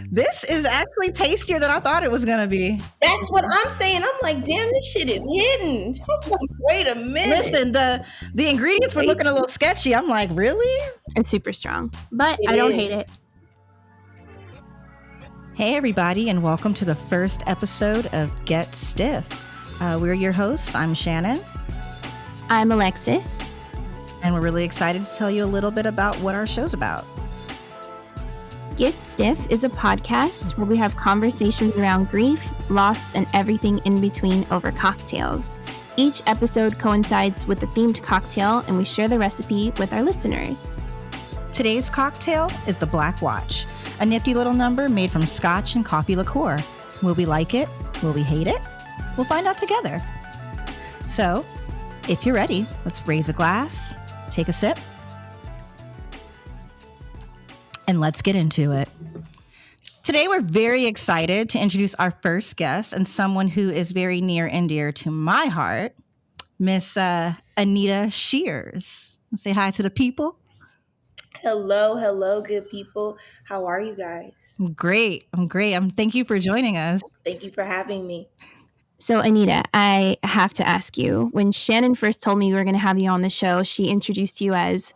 This is actually tastier than I thought it was going to be. That's what I'm saying. I'm like, damn, this shit is hidden. I'm like, wait a minute. Listen, the ingredients were Wait, looking a little sketchy. I'm like, really? It's super strong, but it I don't hate is. it. Hey, everybody, and welcome to the first episode of Get Stiff. We're your hosts. I'm Shannan. I'm Alexis. And we're really excited to tell you a little bit about what our show's about. Get Stiff is a podcast where we have conversations around grief, loss, and everything in between over cocktails. Each episode coincides with a themed cocktail, and we share the recipe with our listeners. Today's cocktail is the Black Watch, a nifty little number made from Scotch and Coffee Liqueur. Will we like it? Will we hate it? We'll find out together. So, if you're ready, let's raise a glass, take a sip, and let's get into it. Today, we're very excited to introduce our first guest and someone who is very near and dear to my heart, Miss Anita Sheers. Say hi to the people. Hello, good people. How are you guys? I'm great. Thank you for joining us. Thank you for having me. So, Anita, I have to ask you, when Shannan first told me we were going to have you on the show, she introduced you as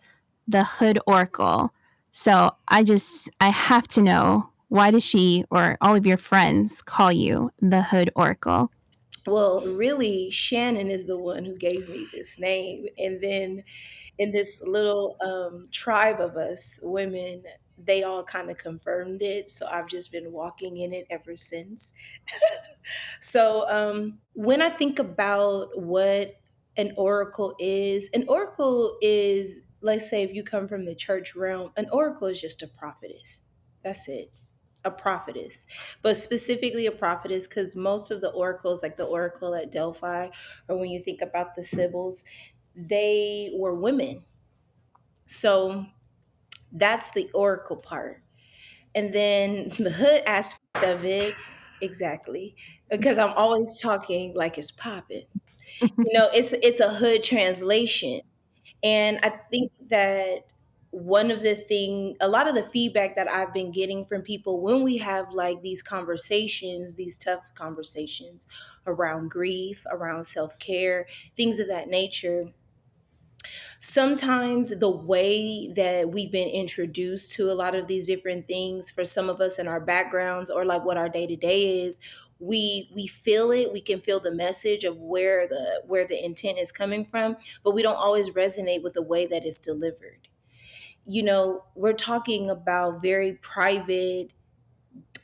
the Hood Oracle. So I have to know, why does she or all of your friends call you the Hood Oracle? Well, really, Shannan is the one who gave me this name. And then in this little tribe of us women, they all kind of confirmed it. So I've just been walking in it ever since. So when I think about what an oracle is, let's say if you come from the church realm, an oracle is just a prophetess. That's it. A prophetess, but specifically a prophetess because most of the oracles, like the oracle at Delphi, or when you think about the Sibyls, they were women. So that's the oracle part. And then the hood aspect of it, exactly, because I'm always talking like it's popping. It's a hood translation. And I think that a lot of the feedback that I've been getting from people when we have like these conversations, these tough conversations around grief, around self care, things of that nature, sometimes the way that we've been introduced to a lot of these different things for some of us in our backgrounds or like what our day to day is, we feel it. We can feel the message of where the intent is coming from, but we don't always resonate with the way that it's delivered. We're talking about very private,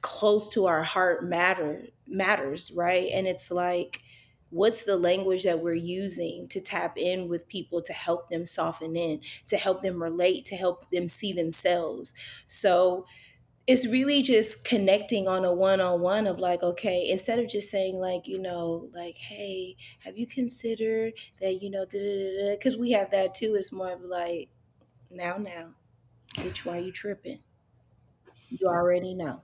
close to our heart matters, right? And it's like, what's the language that we're using to tap in with people, to help them soften in, to help them relate, to help them see themselves? So it's really just connecting on a one-on-one of like, okay, instead of just saying like, like, hey, have you considered that, because we have that too. It's more of like, now, bitch, why you tripping? You already know.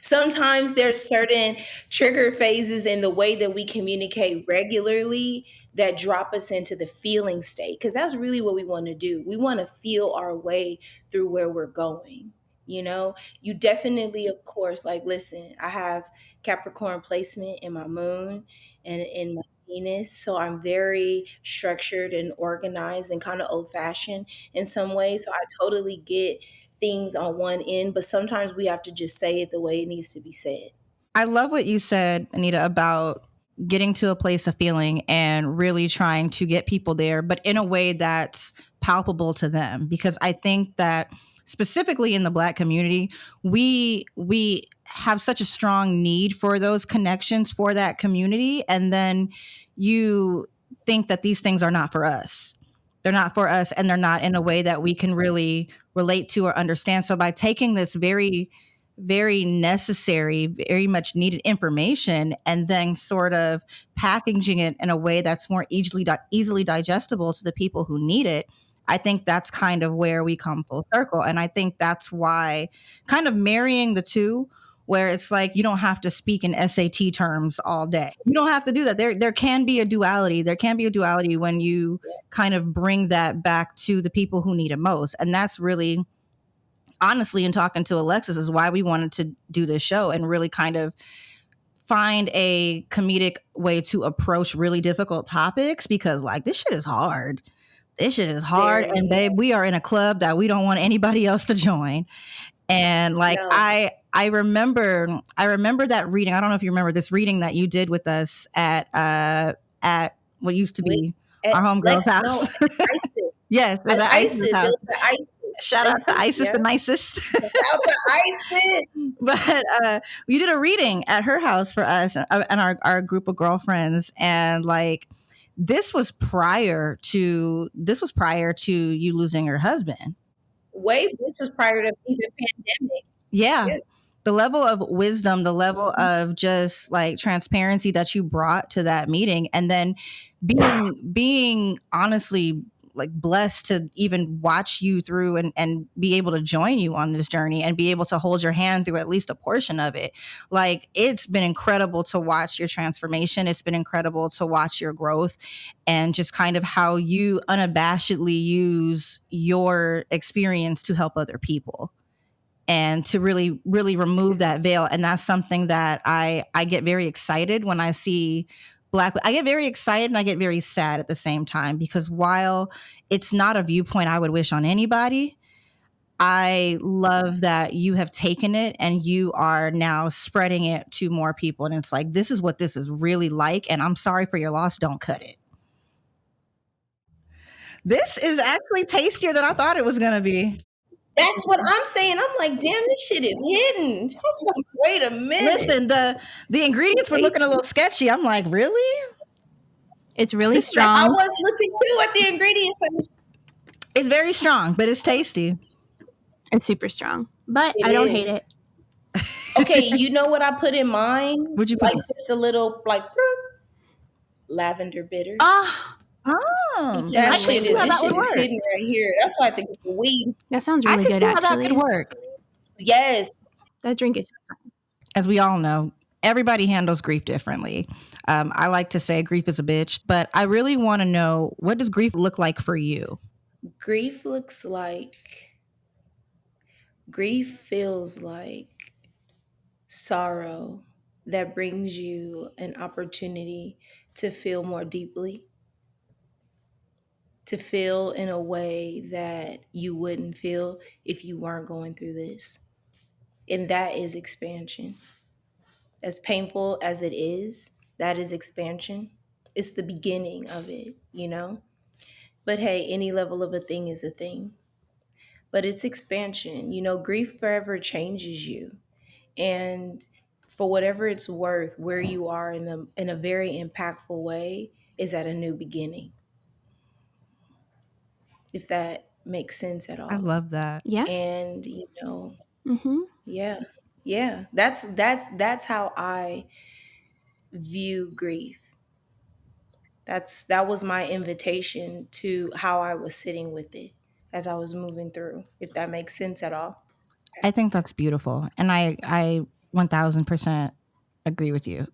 Sometimes there's certain trigger phases in the way that we communicate regularly that drop us into the feeling state, because that's really what we want to do. We want to feel our way through where we're going. You definitely, of course, like, listen, I have Capricorn placement in my moon and in my Venus, so I'm very structured and organized and kind of old fashioned in some ways. So I totally get things on one end, but sometimes we have to just say it the way it needs to be said. I love what you said, Anita, about getting to a place of feeling and really trying to get people there, but in a way that's palpable to them. Because I think that specifically in the Black community, we have such a strong need for those connections for that community. And then you think that these things are not for us. They're not for us, and they're not in a way that we can really relate to or understand. So by taking this very, very necessary, very much needed information and then sort of packaging it in a way that's more easily digestible to the people who need it, I think that's kind of where we come full circle. And I think that's why kind of marrying the two, where it's like you don't have to speak in SAT terms all day. You don't have to do that. There can be a duality. There can be a duality when you kind of bring that back to the people who need it most. And that's really honestly, in talking to Alexis, is why we wanted to do this show and really kind of find a comedic way to approach really difficult topics, because like this shit is hard. This shit is hard. Very. And babe, we are in a club that we don't want anybody else to join. And like No. I remember that reading. I don't know if you remember this reading that you did with us at what used to be our homegirl's house. No, ISIS. Yes, it was at ISIS house. It was the ISIS. Shout out to ISIS, the nicest. Shout out to ISIS. But you did a reading at her house for us and our group of girlfriends, and like this was prior to you losing your husband. This was prior to even pandemic. Yeah. Yes. The level of wisdom, the level of just like transparency that you brought to that meeting, and then being honestly like blessed to even watch you through and be able to join you on this journey and be able to hold your hand through at least a portion of it. Like, it's been incredible to watch your transformation. It's been incredible to watch your growth and just kind of how you unabashedly use your experience to help other people and to really, really remove that veil. And that's something that I get very excited when I see I get very excited and I get very sad at the same time, because while it's not a viewpoint I would wish on anybody, I love that you have taken it and you are now spreading it to more people. And it's like, this is what this is really like. And I'm sorry for your loss. Don't cut it. This is actually tastier than I thought it was going to be. That's what I'm saying. I'm like, damn, this shit is hidden. I'm like, wait a minute. Listen, the ingredients were looking a little sketchy. I'm like, really? It's really strong. I was looking too at the ingredients. It's very strong, but it's tasty. It's super strong, but I don't hate it. Okay, you know what I put in mine? What'd you put? Like just a little lavender bitters. Oh, That I shit see how that would is work. hidden right here. That's why I think it's weed. That sounds really good, I can see how actually. that could work. Yes. That drink is, as we all know, everybody handles grief differently. I like to say grief is a bitch, but I really want to know, what does grief look like for you? Grief feels like sorrow that brings you an opportunity to feel more deeply, to feel in a way that you wouldn't feel if you weren't going through this. And that is expansion. As painful as it is, that is expansion. It's the beginning of it, you know? But hey, any level of a thing is a thing. But it's expansion. You know, grief forever changes you. And for whatever it's worth, where you are in a very impactful way is at a new beginning. If that makes sense at all. I love that. yeah. And you know, Mm-hmm. yeah. That's how I view grief. That was my invitation to how I was sitting with it as I was moving through, if that makes sense at all. I think that's beautiful. And I 1000% agree with you.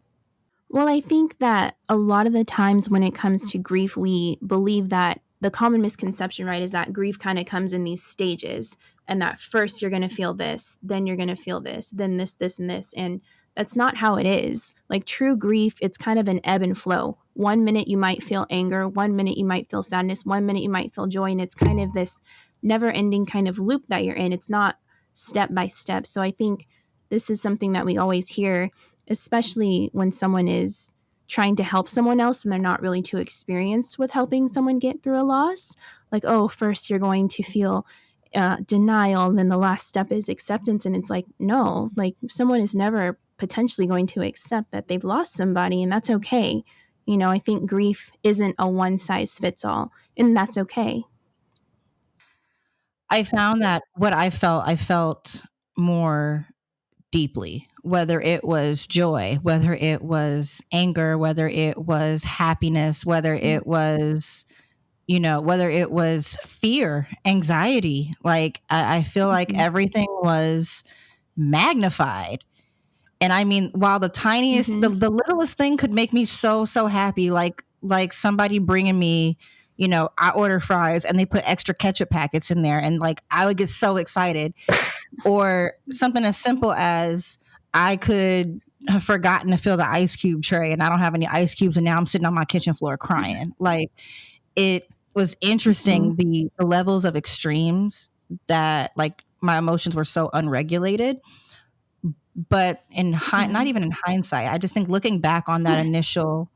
Well, I think that a lot of the times when it comes to grief, we believe that the common misconception, right, is that grief kind of comes in these stages, and that first you're going to feel this, then you're going to feel this, then this, and this. And that's not how it is. Like true grief, it's kind of an ebb and flow. 1 minute you might feel anger, 1 minute you might feel sadness, 1 minute you might feel joy. And it's kind of this never ending kind of loop that you're in. It's not step by step. So I think this is something that we always hear, especially when someone is trying to help someone else and they're not really too experienced with helping someone get through a loss. Like, oh, first you're going to feel denial, and then the last step is acceptance. And it's like, no, like someone is never potentially going to accept that they've lost somebody, and that's okay. You know, I think grief isn't a one size fits all, and that's okay. I found that what I felt more deeply, whether it was joy, whether it was anger, whether it was happiness, whether it was, you know, whether it was fear, anxiety. Like I feel like everything was magnified. And I mean, while the tiniest, the littlest thing could make me so happy, like somebody bringing me, you know, I order fries and they put extra ketchup packets in there, and like I would get so excited. Or something as simple as I could have forgotten to fill the ice cube tray and I don't have any ice cubes and now I'm sitting on my kitchen floor crying. Like, it was interesting the levels of extremes that, like, my emotions were so unregulated. But not even in hindsight, I just think looking back on that initial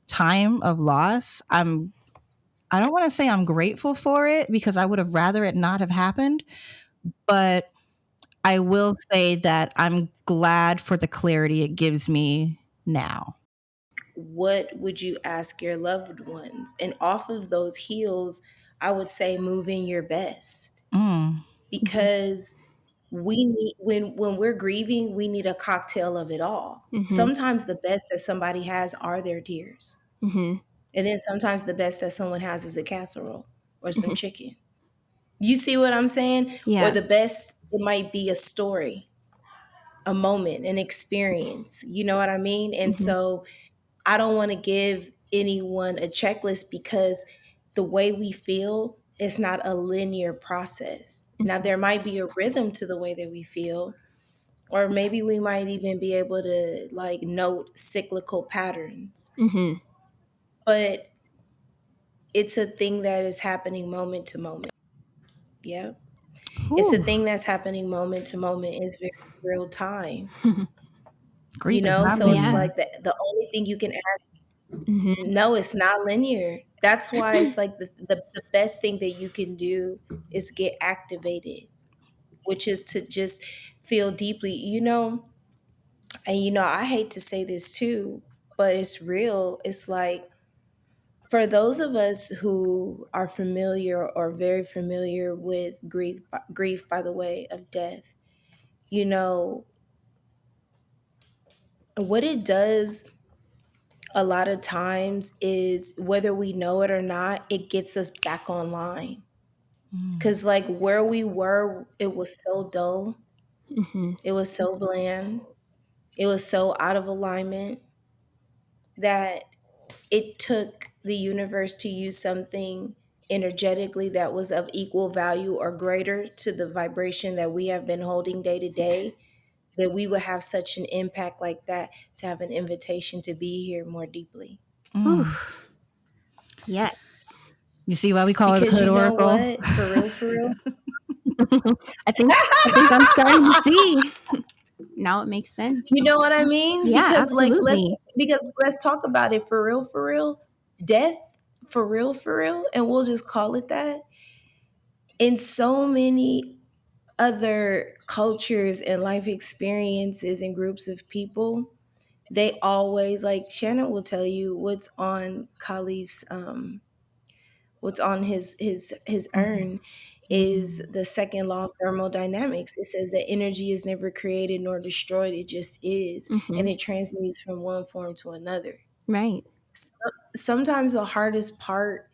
time of loss, I don't want to say I'm grateful for it because I would have rather it not have happened, but I will say that I'm glad for the clarity it gives me now. What would you ask your loved ones? And off of those heels, I would say move in your best, Mm. because we need, when we're grieving, we need a cocktail of it all. Sometimes the best that somebody has are their tears. And then sometimes the best that someone has is a casserole or some chicken. You see what I'm saying? Yeah. Or the best, it might be a story, a moment, an experience. You know what I mean? And so I don't want to give anyone a checklist, because the way we feel is not a linear process. Now, there might be a rhythm to the way that we feel, or maybe we might even be able to like note cyclical patterns. But it's a thing that is happening moment to moment. Yeah. It's a thing that's happening moment to moment. It's very real time. Grief is not So it's linear. like the only thing you can ask. No, it's not linear. That's why it's like the best thing that you can do is get activated, which is to just feel deeply, and I hate to say this too, but it's real. It's like, for those of us who are familiar or very familiar with grief by the way of death, you know, what it does a lot of times is, whether we know it or not, it gets us back online. Because, like, where we were, it was so dull, it was so bland, it was so out of alignment that it took the universe to use something energetically that was of equal value or greater to the vibration that we have been holding day to day, that we would have such an impact like that, to have an invitation to be here more deeply. Yes. You see why we call it the Because Hood you know Oracle? what? For real, for real. I think I'm starting to see. Now it makes sense. You know what I mean? Yeah, Because like absolutely. let's talk about it for real, for real. Death, for real, and we'll just call it that. In so many other cultures and life experiences and groups of people, they always, like Shannon will tell you what's on Khalif's what's on his urn is the second law of thermodynamics. It says that energy is never created nor destroyed, it just is, and it transmutes from one form to another. Right. Sometimes the hardest part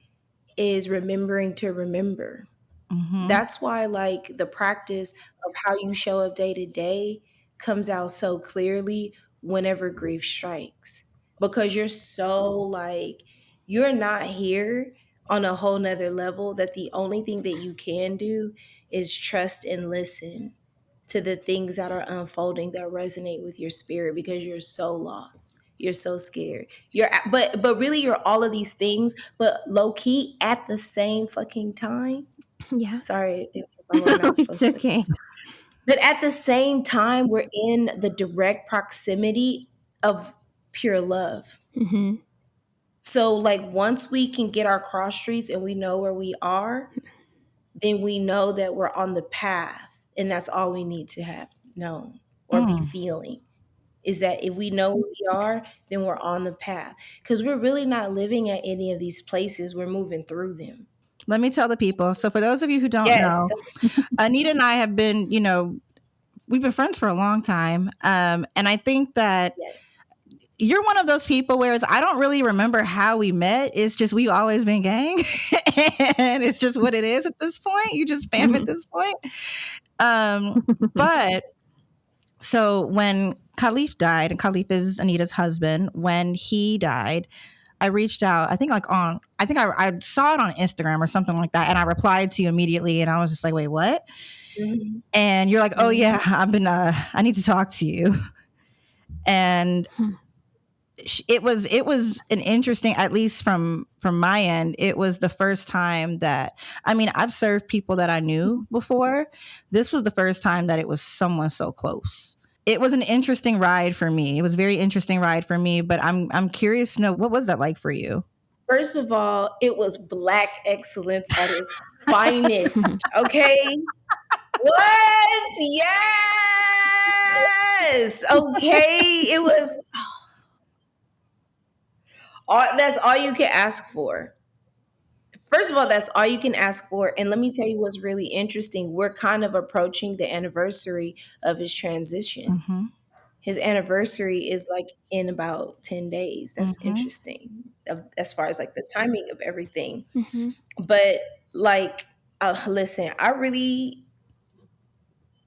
is remembering to remember. That's why, like, the practice of how you show up day to day comes out so clearly whenever grief strikes, because you're so like, you're not here on a whole nother level, that the only thing that you can do is trust and listen to the things that are unfolding that resonate with your spirit, because you're so lost, you're so scared, but really you're all of these things, but low key at the same fucking time. Yeah. Sorry if I'm not It's supposed to. okay. But at the same time, we're in the direct proximity of pure love. So, like, once we can get our cross streets and we know where we are, then we know that we're on the path. And that's all we need to have known or be feeling, is that if we know where we are, then we're on the path. Because we're really not living at any of these places, we're moving through them. Let me tell the people. So for those of you who don't Yes. know, Anita and I have been, we've been friends for a long time. And I think that Yes. you're one of those people where I don't really remember how we met. It's just we've always been gang. And it's just what it is at this point. You just fam at this point. But so when Khalif died, and Khalif is Anita's husband, when he died, I reached out, I think I saw it on Instagram or something like that. And I replied to you immediately. And I was just like, wait, what? Mhm. And you're like, oh yeah, Mhm. I need to talk to you. And Hmm. it was an interesting, at least from my end, it was the first time that, I mean, I've served people that I knew before. This was the first time that it was someone so close. It was an interesting ride for me. It was a very interesting ride for me, but I'm curious to know, what was that like for you? First of all, it was Black excellence at its finest. Okay. What? Yes. Okay. It was all, that's all you can ask for. First of all, that's all you can ask for. And let me tell you what's really interesting. We're kind of approaching the anniversary of his transition. Mm-hmm. His anniversary is like in about 10 days. That's Mm-hmm. interesting as far as like the timing of everything. Hmm. But like, listen, I mean,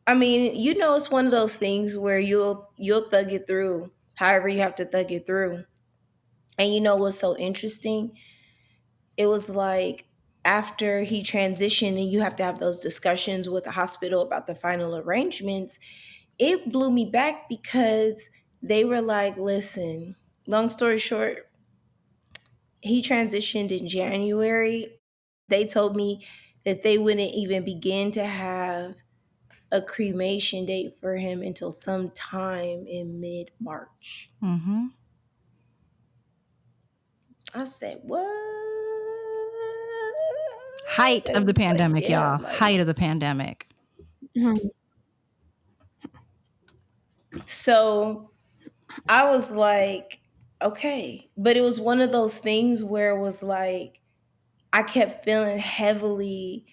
it's one of those things where you'll thug it through however you have to thug it through. And you know what's so interesting? It was like after he transitioned and you have to have those discussions with the hospital about the final arrangements, it blew me back because they were like, listen, long story short, he transitioned in January. They told me that they wouldn't even begin to have a cremation date for him until sometime in mid March. Mm-hmm. I said, what? Height They of the was like, pandemic, yeah, y'all. like, Height of the pandemic. Hmm. so I was like, okay. But it was one of those things where it was like, I kept feeling heavily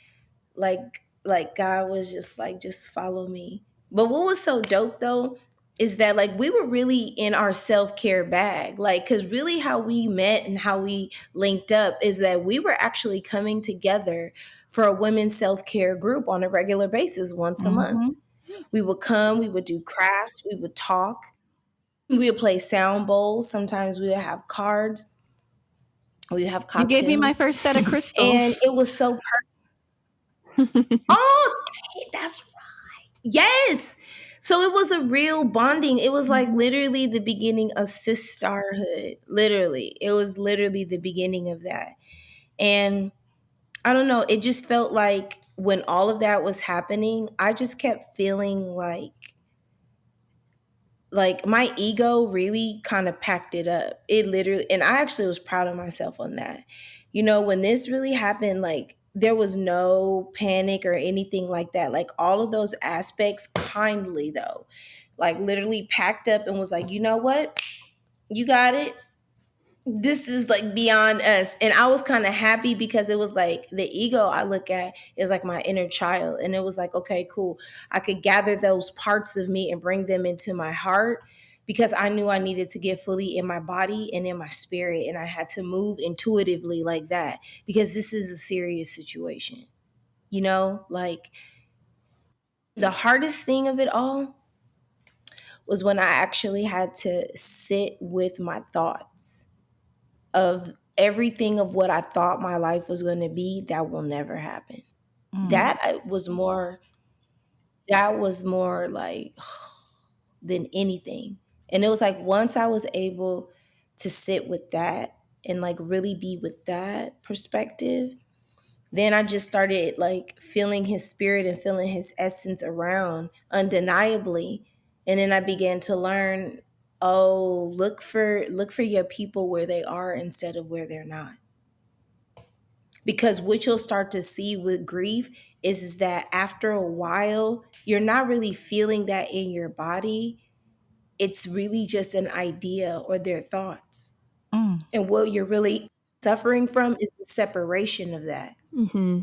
like God was just like, just follow me. But what was so dope though is that like we were really in our self-care bag. Like, cause really how we met and how we linked up is that we were actually coming together for a women's self-care group on a regular basis once a month. Mm-hmm. We would come, we would do crafts, we would talk, we would play sound bowls. Sometimes we would have cards, we would have You gave me my cocktails. first set of And crystals. it was so oh, that's yes. So it was a real bonding. It was like Mhm. literally the beginning of sisterhood. Literally. It was literally the beginning of that. And I don't know, it just felt like when all of that was happening, I just kept feeling like my ego really kind of packed it up. It literally, and I actually was proud of myself on that. When this really happened, like there was no panic or anything like that. Like all of those aspects, kindly though, like literally packed up and was like, you know what? You got it. This is like beyond us. And I was kind of happy because it was like the ego I look at is like my inner child. And it was like, okay, cool. I could gather those parts of me and bring them into my heart because I knew I needed to get fully in my body and in my spirit. And I had to move intuitively like that because this is a serious situation. Like the hardest thing of it all was when I actually had to sit with my thoughts of everything of what I thought my life was going to be that will never happen. Mm. That was more like than anything. And it was like once I was able to sit with that and like really be with that perspective, then I just started like feeling his spirit and feeling his essence around undeniably. And then I began to learn, oh, look for your people where they are instead of where they're not. Because what you'll start to see with grief is that after a while you're not really feeling that in your body. It's really just an idea or their thoughts, Mm. and what you're really suffering from is the separation of that. Hmm.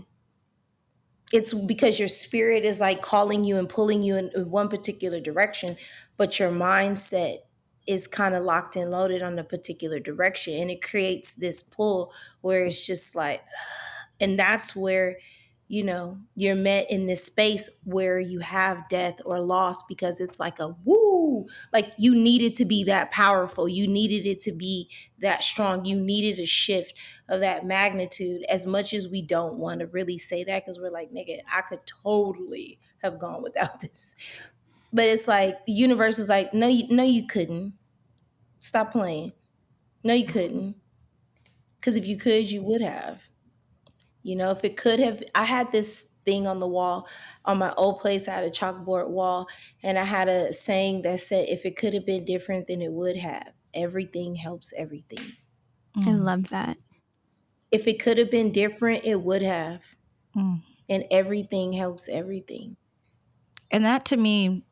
It's because your spirit is like calling you and pulling you in one particular direction, but your mindset is kind of locked and loaded on a particular direction, and it creates this pull where it's just like, and that's where you're met in this space where you have death or loss, because it's like a woo, like you needed to be that powerful, you needed it to be that strong, you needed a shift of that magnitude, as much as we don't want to really say that because we're like, nigga, I could totally have gone without this. But it's like the universe is like, no, you couldn't. Stop playing. No, you couldn't. Because if you could, you would have. If it could have, I had this thing on the wall on my old place. I had a chalkboard wall, and I had a saying that said, if it could have been different, then it would have. Everything helps everything. I love that. If it could have been different, it would have. Mm. And everything helps everything. And that to me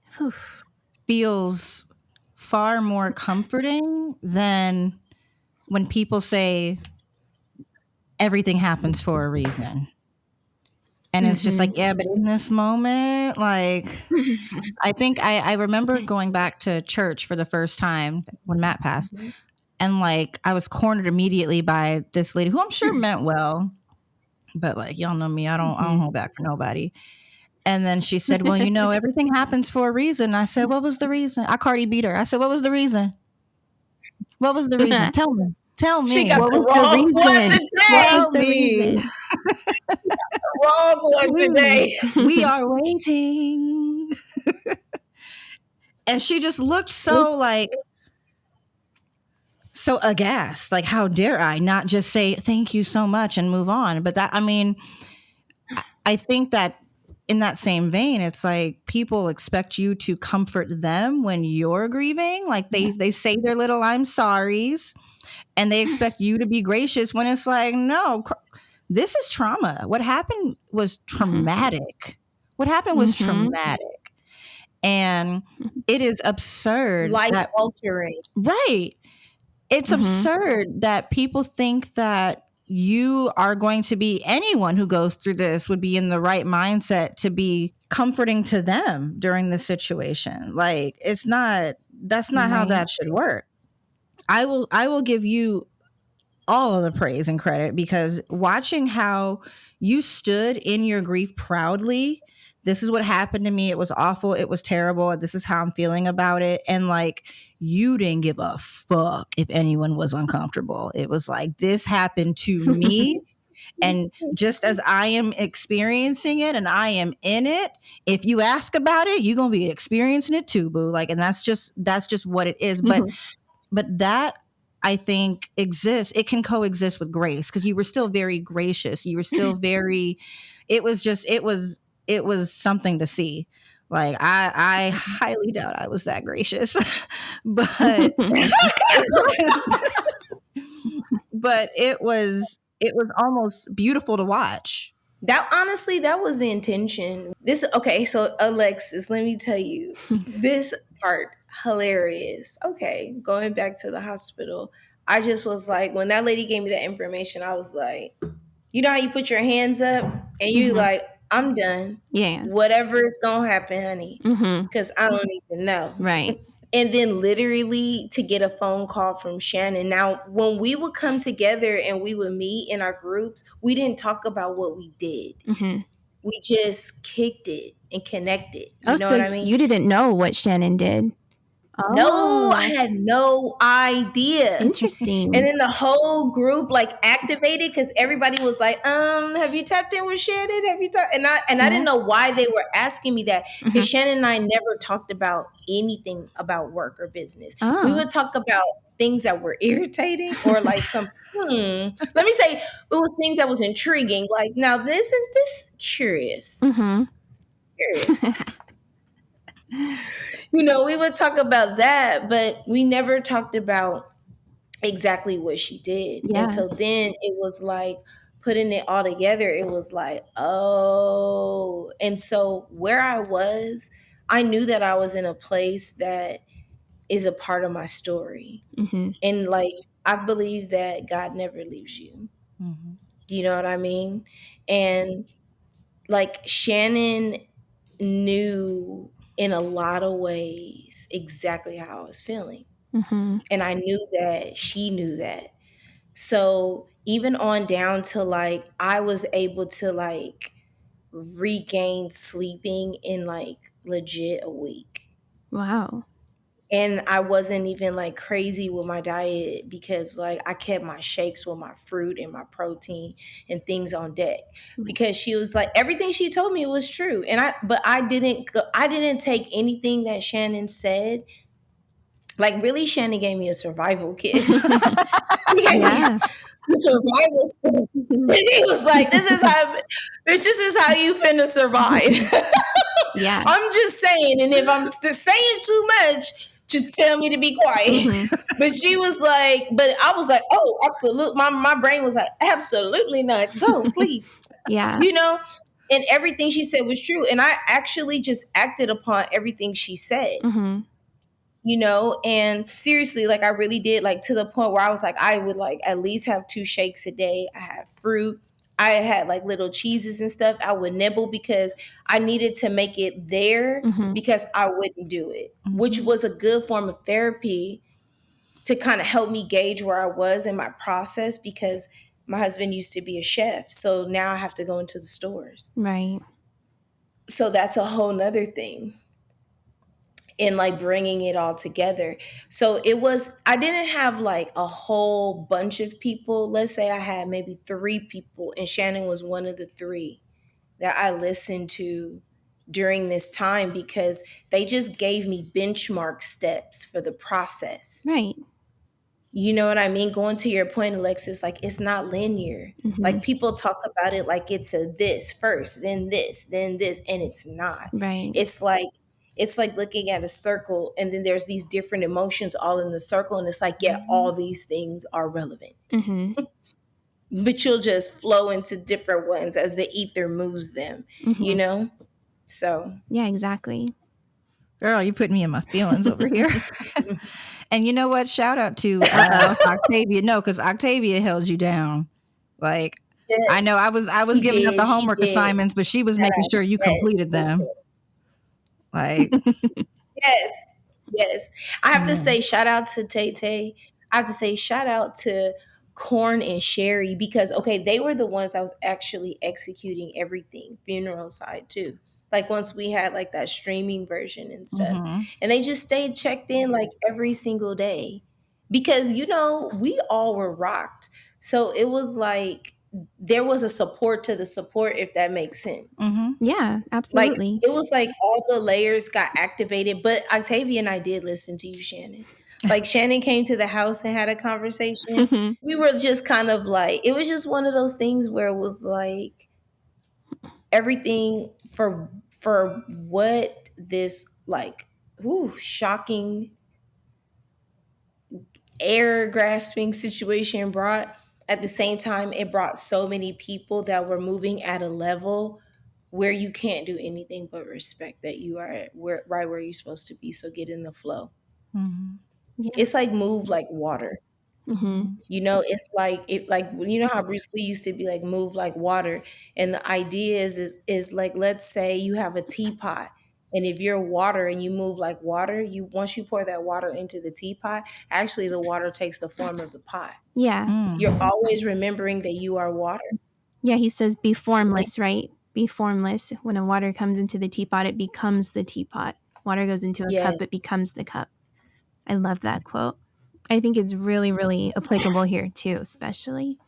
feels far more comforting than when people say everything happens for a reason. And it's just like, yeah, but in this moment, like, I think I remember going back to church for the first time when Matt passed. And like, I was cornered immediately by this lady who I'm sure meant well, but like, y'all know me, I don't hold back for nobody. And then she said, well, everything happens for a reason. I said, what was the reason? I Cardi beat her. I said, what was the reason? What was the reason? Tell me. Tell me. She got What the was the wrong reason? one today. What was the Tell me. reason? Wrong one today. We are waiting. And she just looked so so aghast. Like, how dare I not just say thank you so much and move on? But I think that in that same vein, it's like people expect you to comfort them when you're grieving. Like they say their little I'm sorries, and they expect you to be gracious when it's like, no, this is trauma. What happened was traumatic. What happened was traumatic. And it is absurd. Life altering. Right. It's absurd that people think that you are going to be, anyone who goes through this would be in the right mindset to be comforting to them during this situation. Like, that's not how that should work. I will give you all of the praise and credit, because watching how you stood in your grief proudly. This is what happened to me. It was awful. It was terrible. This is how I'm feeling about it. And like, you didn't give a fuck if anyone was uncomfortable. It was like, this happened to me. And just as I am experiencing it and I am in it, if you ask about it, you're going to be experiencing it too, boo. Like, and that's just what it is. But that, I think, exists. It can coexist with grace, because you were still very gracious. You were still very, it was something to see. Like, I highly doubt I was that gracious, but it was almost beautiful to watch. That honestly, that was the intention. Okay, so Alexis, let me tell you, this part hilarious. Okay, going back to the hospital, I just was like, when that lady gave me that information, I was like, you know how you put your hands up and you like, I'm done. Yeah. Whatever is gonna happen, honey, because I don't even know. Right. And then literally to get a phone call from Shannan. Now, when we would come together and we would meet in our groups, we didn't talk about what we did. We just kicked it and connected. You know what I mean? You didn't know what Shannan did. No, I had no idea. Interesting. And then the whole group like activated, because everybody was like, have you tapped in with Shannan? Have you talked? And I didn't know why they were asking me that, because Shannan and I never talked about anything about work or business. We would talk about things that were irritating, or like some let me say, it was things that was intriguing. Like, now this and this, curious. Curious. We would talk about that, but we never talked about exactly what she did. Yeah. And so then it was like, putting it all together, it was like, oh. And so where I was, I knew that I was in a place that is a part of my story. And like, I believe that God never leaves you. You know what I mean? And like, Shannan knew in a lot of ways exactly how I was feeling. And I knew that she knew that. So even on down to like, I was able to like regain sleeping in like legit a week. Wow. And I wasn't even like crazy with my diet because like I kept my shakes with my fruit and my protein and things on deck, because she was like everything she told me was true. And I didn't take anything that Shannan said. Like really, Shannon gave me a survival kit. He gave me Yeah. the survival stuff. He was like, this is how you finna survive. Yeah. I'm just saying, and if I'm saying too much, just tell me to be quiet. But she was like, but I was like, oh, absolutely. My brain was like, absolutely not. Go, please. Yeah. You know? And everything she said was true. And I actually just acted upon everything she said. And seriously, like I really did, like to the point where I was like, I would like at least have 2 shakes a day. I had fruit. I had like little cheeses and stuff. I would nibble because I needed to make it there because I wouldn't do it, which was a good form of therapy to kind of help me gauge where I was in my process, because my husband used to be a chef. So now I have to go into the stores. Right. So that's a whole nother thing. And like bringing it all together. So I didn't have like a whole bunch of people. Let's say I had maybe 3 people, and Shannan was one of the 3 that I listened to during this time, because they just gave me benchmark steps for the process. Right. You know what I mean? Going to your point, Alexis, like it's not linear. Like people talk about it like it's a this first, then this, and it's not. Right. It's like looking at a circle, and then there's these different emotions all in the circle, and it's like, yeah, all these things are relevant. But you'll just flow into different ones as the ether moves them, So Yeah, exactly. Girl, you put me in my feelings over here. And you know what? Shout out to Octavia. No, because Octavia held you down. Like, yes, I know I was giving out the homework assignments, but she was making sure you completed them. Like, yes. I have to say shout out to Tay Tay. I have to say shout out to Corn and Sherry, because okay, they were the ones that was actually executing everything, funeral side too. Like once we had like that streaming version and stuff. And they just stayed checked in like every single day. Because we all were rocked. So it was like there was a support to the support, if that makes sense. Yeah, Like absolutely. it was like all the layers got activated. But Octavia and I did listen to you, Shannan. Like Shannan came to the house and had a conversation. We were just kind of like, it was just one of those things where it was like everything for what this like shocking air grasping situation brought. At the same time, it brought so many people that were moving at a level where you can't do anything but respect that you are right where you're supposed to be. So get in the flow. Yeah. It's like move like water. It's like how Bruce Lee used to be like move like water. And the idea is like, let's say you have a teapot, and if you're water and you move like water, once you pour that water into the teapot, actually the water takes the form of the pot. Yeah. You're always remembering that you are water. Yeah, he says be formless, right? Be formless. When a water comes into the teapot, it becomes the teapot. Water goes into a cup, Yes. it becomes the cup. I love that quote. I think it's really, really applicable here too, especially.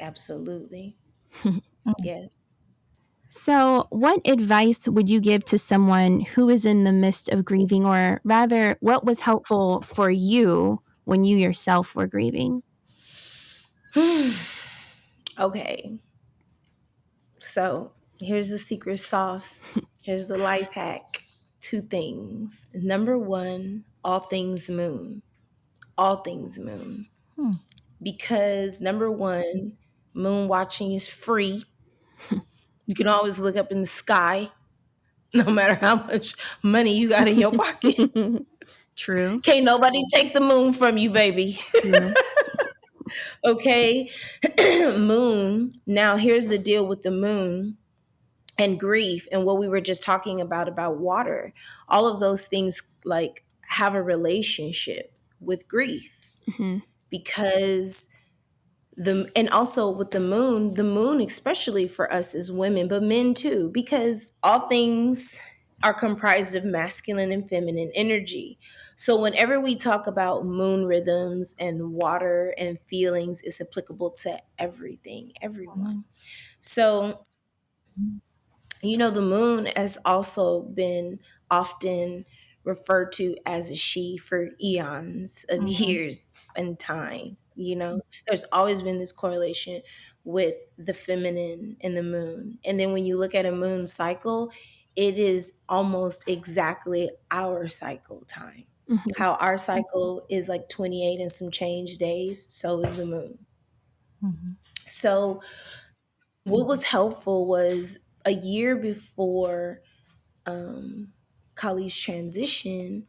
Absolutely. Yes. So, what advice would you give to someone who is in the midst of grieving, or rather, what was helpful for you when you yourself were grieving? Okay. So here's the secret sauce. Here's the life hack. 2 things. Number 1, all things moon. All things moon. Because number 1, moon watching is free. You can always look up in the sky, no matter how much money you got in your pocket. True. Can't nobody take the moon from you, baby. True. Okay. Moon. Now here's the deal with the moon and grief and what we were just talking about water. All of those things like have a relationship with grief, because and also with the moon especially for us as women, but men too, because all things are comprised of masculine and feminine energy. So whenever we talk about moon rhythms and water and feelings, it's applicable to everything, everyone. Mhm. So, the moon has also been often referred to as a she for eons of Mhm. years and time. There's always been this correlation with the feminine and the moon. And then when you look at a moon cycle, it is almost exactly our cycle time. Mhm. How our cycle is like 28 and some change days, so is the moon. Mhm. So, what was helpful was a year before Kali's transition,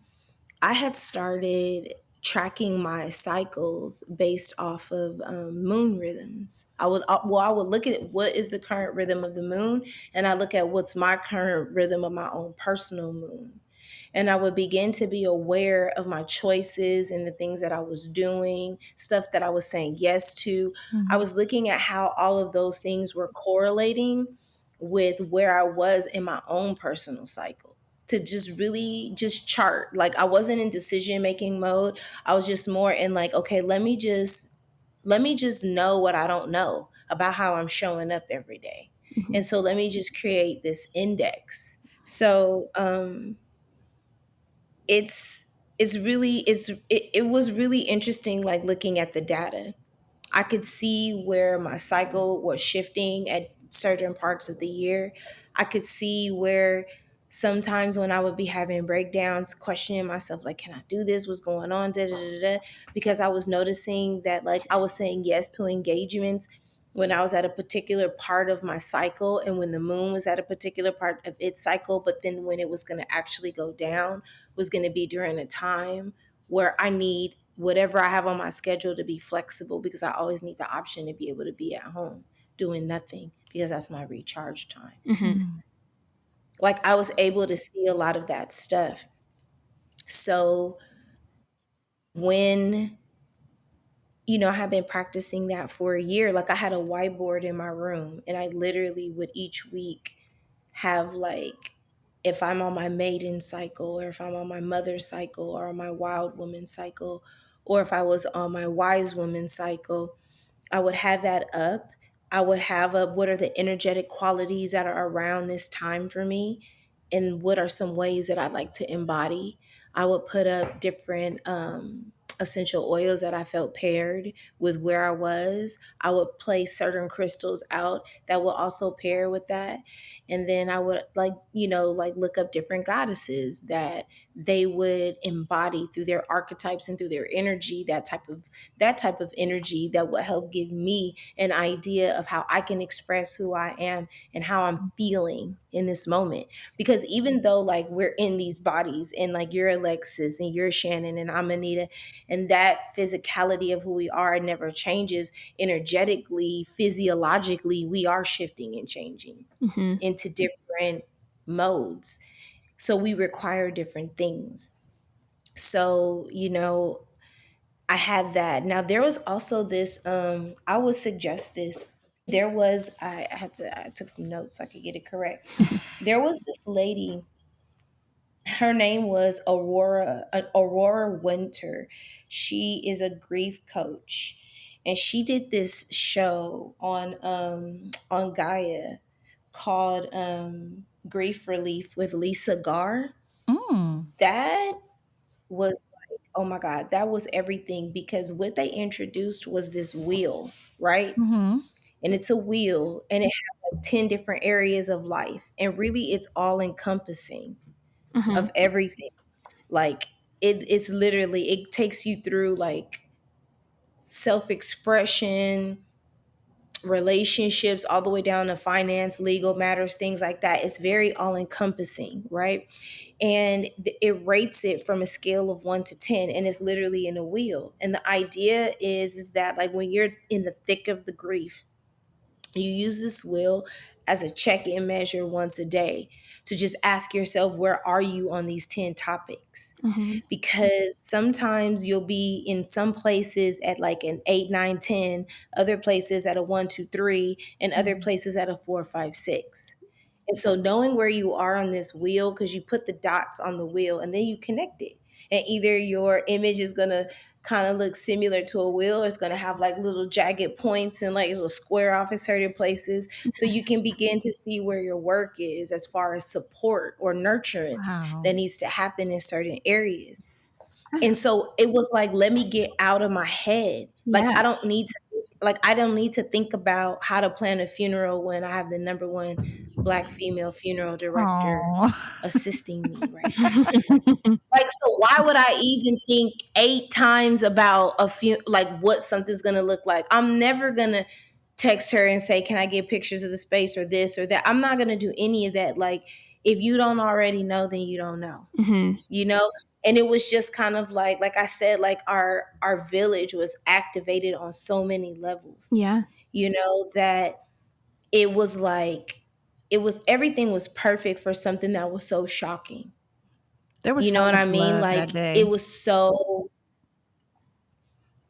I had started tracking my cycles based off of moon rhythms. I would look at what is the current rhythm of the moon, and I look at what's my current rhythm of my own personal moon. And I would begin to be aware of my choices and the things that I was doing, stuff that I was saying yes to. I Mhm. was looking at how all of those things were correlating with where I was in my own personal cycle, to just really just chart. Like, I wasn't in decision making mode. I was just more in like, okay, let me just know what I don't know about how I'm showing up every day. Mhm. And so let me just create this index. So it was really interesting, like looking at the data. I could see where my cycle was shifting at certain parts of the year. I could see where sometimes when I would be having breakdowns, questioning myself, like, can I do this? What's going on? Da, da, da, da. Because I was noticing that, like, I was saying yes to engagements when I was at a particular part of my cycle and when the moon was at a particular part of its cycle. But then when it was going to actually go down was going to be during a time where I need whatever I have on my schedule to be flexible, because I always need the option to be able to be at home doing nothing, because that's my recharge time. Mhm. Mhm. Like, I was able to see a lot of that stuff. So when, I had been practicing that for a year, like I had a whiteboard in my room and I literally would each week have, like, if I'm on my maiden cycle or if I'm on my mother cycle or on my wild woman cycle, or if I was on my wise woman cycle, I would have that up. I would have up what are the energetic qualities that are around this time for me, and what are some ways that I'd like to embody. I would put up different essential oils that I felt paired with where I was. I would place certain crystals out that will also pair with that. And then I would, like look up different goddesses that they would embody through their archetypes and through their energy, that type of energy that will help give me an idea of how I can express who I am and how I'm feeling in this moment. Because even though, like, we're in these bodies and like you're Alexis and you're Shannan and I'm Anita, and that physicality of who we are never changes, energetically, physiologically, we are shifting and changing Mhm. into different modes. So we require different things. So, I had that. Now there was also this, I would suggest this. There was I took some notes so I could get it correct. There was this lady, her name was Aurora Winter. She is a grief coach. And she did this show on Gaia called Grief Relief with Lisa Garr. Mm. That was like, oh my God, that was everything, because what they introduced was this wheel, right? Mhm. And it's a wheel and it has like 10 different areas of life. And really, it's all encompassing Mhm. of everything. Like, it's literally, it takes you through like self expression, relationships, all the way down to finance, legal matters, things like that. It's very all encompassing, right? And it rates it from a scale of 1 to 10, and it's literally in a wheel. And the idea is that, like, when you're in the thick of the grief, you use this wheel as a check-in measure once a day to just ask yourself, where are you on these 10 topics? Mhm. Because sometimes you'll be in some places at like an 8, 9, 10, other places at a 1, 2, 3, and other Mhm. places at a 4, 5, 6. And so knowing where you are on this wheel, because you put the dots on the wheel and then you connect it. And either your image is gonna kind of look similar to a wheel, or it's gonna have like little jagged points and like it'll square off in certain places. So you can begin to see where your work is as far as support or nurturance Wow. that needs to happen in certain areas. And so it was like, let me get out of my head. Like Yeah. I don't need to think about how to plan a funeral when I have the number one Black female funeral director Oh. assisting me right now. Like, so why would I even think 8 times about like what something's gonna look like? I'm never gonna text her and say, "Can I get pictures of the space or this or that?" I'm not gonna do any of that. Like, if you don't already know, then you don't know, Mhm. you know. And it was just kind of like I said, like our village was activated on so many levels, Yeah. that it was like everything was perfect for something that was so shocking. There was You so know what much I mean? love that Like day. it was so.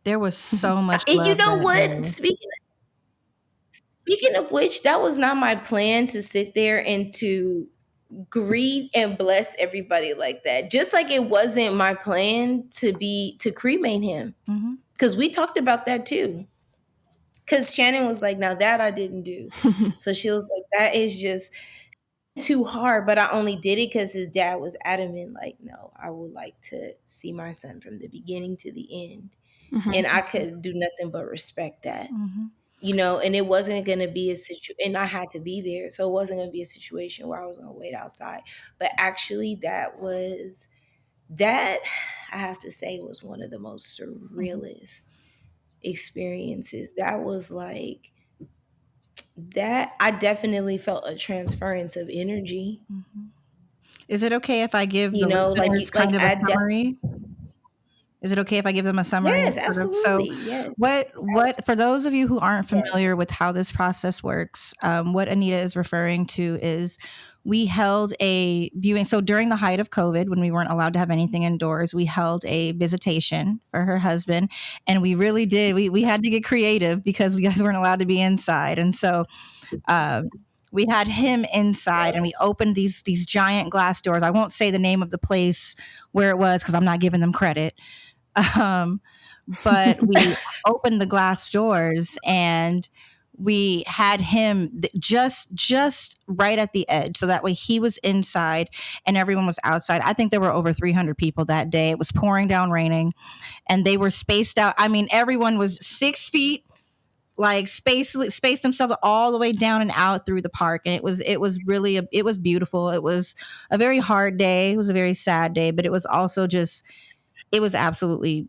There was so much And you love know that what? day. Speaking of which, that was not my plan to sit there and to greet and bless everybody like that. Just like it wasn't my plan to cremate him, Hmm. because we talked about that too. Because Shannon was like, "Now that I didn't do," so she was like, "That is just too hard." But I only did it because his dad was adamant. Like, no, I would like to see my son from the beginning to the end, Mhm. and I could do nothing but respect that. Hmm. And it wasn't going to be a situation, and I had to be there. So it wasn't going to be a situation where I was going to wait outside. But actually, that I have to say was one of the most Hmm. surrealist experiences. That was like, that I definitely felt a transference of energy. Hmm. Is it okay if I give the Like listeners kind of a I summary? Is it okay if I give them a summary yes, sort of? So, absolutely. Yes. what for those of you who aren't familiar Yes. with how this process works, what Anita is referring to is we held a viewing. So during the height of COVID, when we weren't allowed to have anything indoors, we held a visitation for her husband, and we really did. We had to get creative because we guys weren't allowed to be inside, and so um, we had him inside, and we opened these giant glass doors. I won't say the name of the place where it was because I'm not giving them credit. Um, but we opened the glass doors and we had him just right at the edge, so that way he was inside and everyone was outside. I think there were over 300 people that day. It was pouring down raining, and they were spaced out. I mean, everyone was 6 feet, like spaced themselves all the way down and out through the park. And it was really it was beautiful. It was a very hard day. It was a very sad day, but it was also just it was absolutely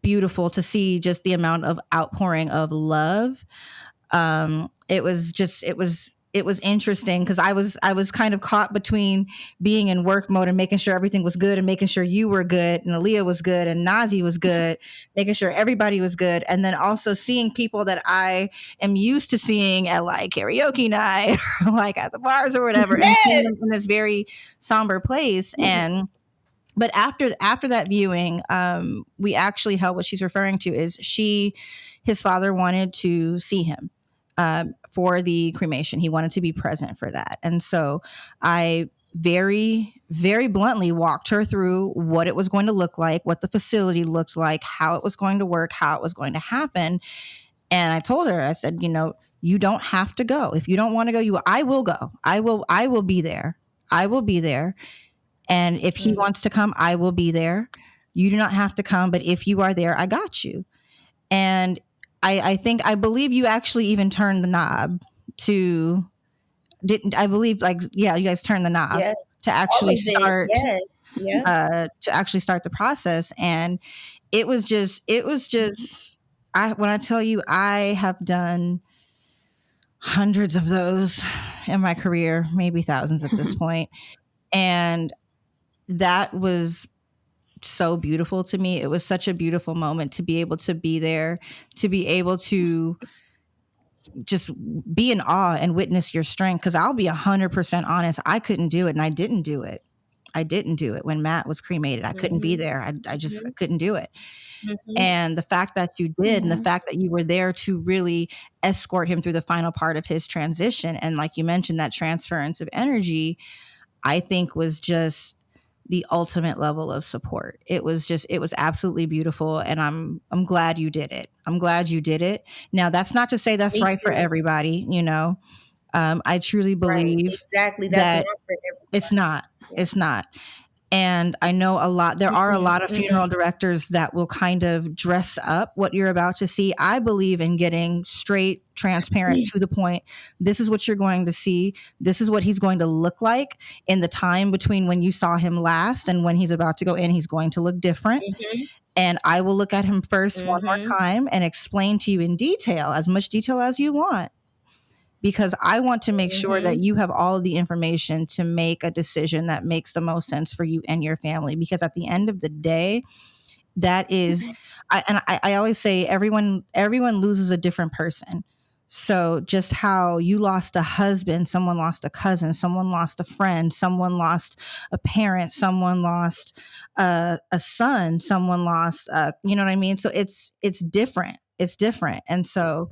beautiful to see just the amount of outpouring of love. It was interesting because I was kind of caught between being in work mode and making sure everything was good and making sure you were good and Aaliyah was good and Nazi was good, making sure everybody was good, and then also seeing people that I am used to seeing at like karaoke night or like at the bars or whatever, and seeing them Yes. in this very somber place. And but after that viewing, we actually held what she's referring to is his father wanted to see him for the cremation. He wanted to be present for that, and so I very very bluntly walked her through what it was going to look like, what the facility looked like, how it was going to work, how it was going to happen. And I told her, I said, you don't have to go. If you don't want to go, I will go. I will be there. I will be there. And if he Mm. wants to come, I will be there. You do not have to come, but if you are there, I got you. And I believe you actually even turned the knob to, didn't, I believe, like, yeah, you guys turned the knob Yes. to All actually of it. start, Yes. Yeah. the process. And it was just, when I tell you, I have done hundreds of those in my career, maybe thousands at this point. And that was so beautiful to me. It was such a beautiful moment to be able to be there, to be able to just be in awe and witness your strength. Because I'll be 100% honest, I couldn't do it, and I didn't do it. I didn't do it. When Matt was cremated, I couldn't be there. I just couldn't do it. And the fact that you did, and the fact that you were there to really escort him through the final part of his transition, and like you mentioned, that transference of energy, I think was just the ultimate level of support. It was absolutely beautiful. And I'm glad you did it. I'm glad you did it. Now, that's not to say that's right for everybody, you know. I truly believe exactly that not for everybody. It's not. And I know there are a lot of funeral directors that will kind of dress up what you're about to see. I believe in getting straight, transparent, to the point. This is what you're going to see. This is what he's going to look like in the time between when you saw him last and when he's about to go in. He's going to look different. And I will look at him first one more time and explain to you in detail, as much detail as you want, because I want to make sure that you have all of the information to make a decision that makes the most sense for you and your family. Because at the end of the day, that is, I always say everyone loses a different person. So just how you lost a husband, someone lost a cousin, someone lost a friend, someone lost a parent, someone lost a son, someone lost, you know what I mean? So it's different. It's different. And so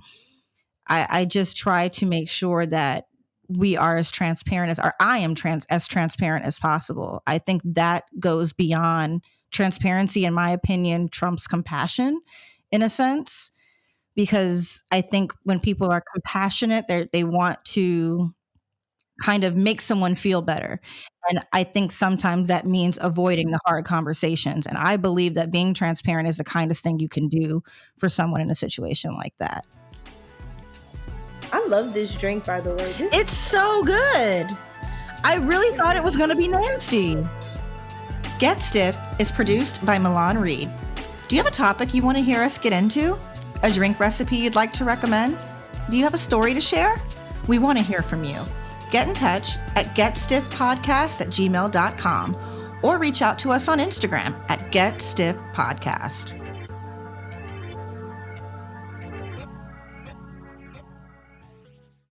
I just try to make sure that we are as transparent I am as transparent as possible. I think that goes beyond transparency, in my opinion, trumps compassion in a sense, because I think when people are compassionate, they want to kind of make someone feel better. And I think sometimes that means avoiding the hard conversations. And I believe that being transparent is the kindest thing you can do for someone in a situation like that. I love this drink, by the way. It's so good. I really thought it was going to be nasty. Get Stiff is produced by Milan Reed. Do you have a topic you want to hear us get into? A drink recipe you'd like to recommend? Do you have a story to share? We want to hear from you. Get in touch at getstiffpodcast@gmail.com or reach out to us on Instagram at getstiffpodcast.